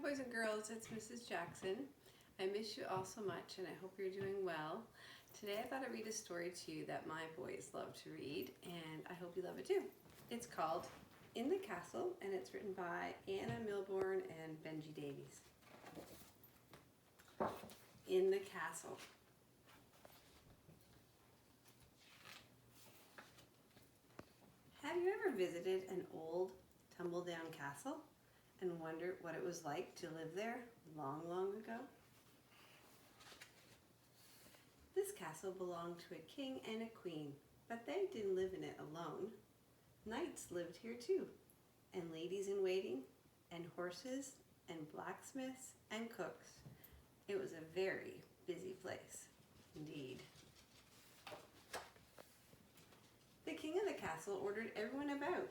boys and girls, it's Mrs. Jackson. I miss you all so much and I hope you're doing well. Today I thought I'd read a story to you that my boys love to read and I hope you love it too. It's called In the Castle and it's written by Anna Milbourne and Benji Davies. In the Castle. Have you ever visited an old tumble-down castle and wondered what it was like to live there long, long ago? This castle belonged to a king and a queen, but they didn't live in it alone. Knights lived here too, and ladies-in-waiting, and horses, and blacksmiths, and cooks. It was a very busy place, indeed. The king of the castle ordered everyone about.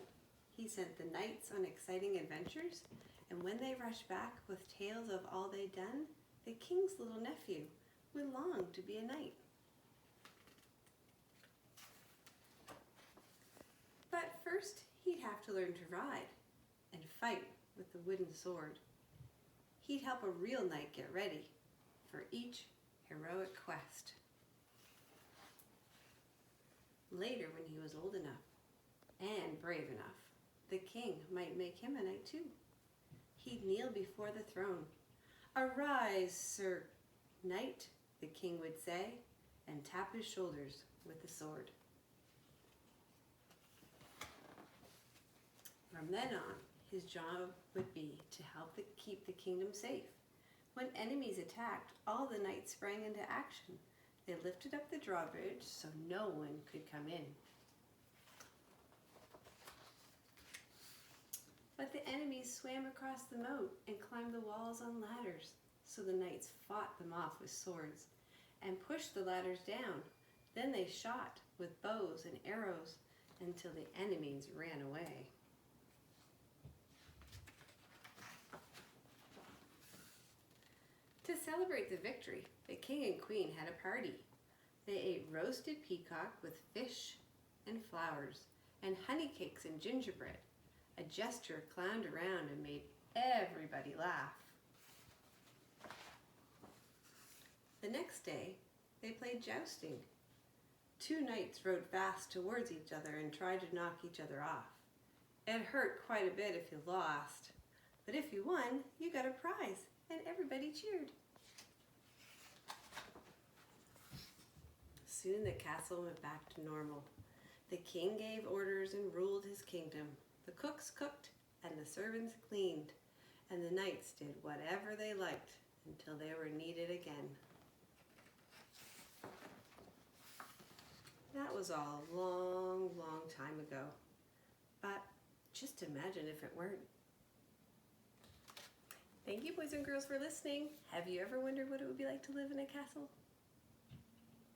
He sent the knights on exciting adventures, and when they rushed back with tales of all they'd done, the king's little nephew would long to be a knight. But first, he'd have to learn to ride and fight with the wooden sword. He'd help a real knight get ready for each heroic quest. Later, when he was old enough and brave enough, the king might make him a knight too. He'd kneel before the throne. "Arise, Sir Knight," the king would say, and tap his shoulders with the sword. From then on, his job would be to help keep the kingdom safe. When enemies attacked, all the knights sprang into action. They lifted up the drawbridge so no one could come in. But the enemies swam across the moat and climbed the walls on ladders, so the knights fought them off with swords and pushed the ladders down. Then they shot with bows and arrows until the enemies ran away. To celebrate the victory, the king and queen had a party. They ate roasted peacock with fish and flowers, and honey cakes and gingerbread. A jester clowned around and made everybody laugh. The next day, they played jousting. Two knights rode fast towards each other and tried to knock each other off. It hurt quite a bit if you lost, but if you won, you got a prize, and everybody cheered. Soon the castle went back to normal. The king gave orders and ruled his kingdom. The cooks cooked and the servants cleaned, and the knights did whatever they liked until they were needed again. That was all a long, long time ago, but just imagine if it weren't. Thank you, boys and girls, for listening. Have you ever wondered what it would be like to live in a castle?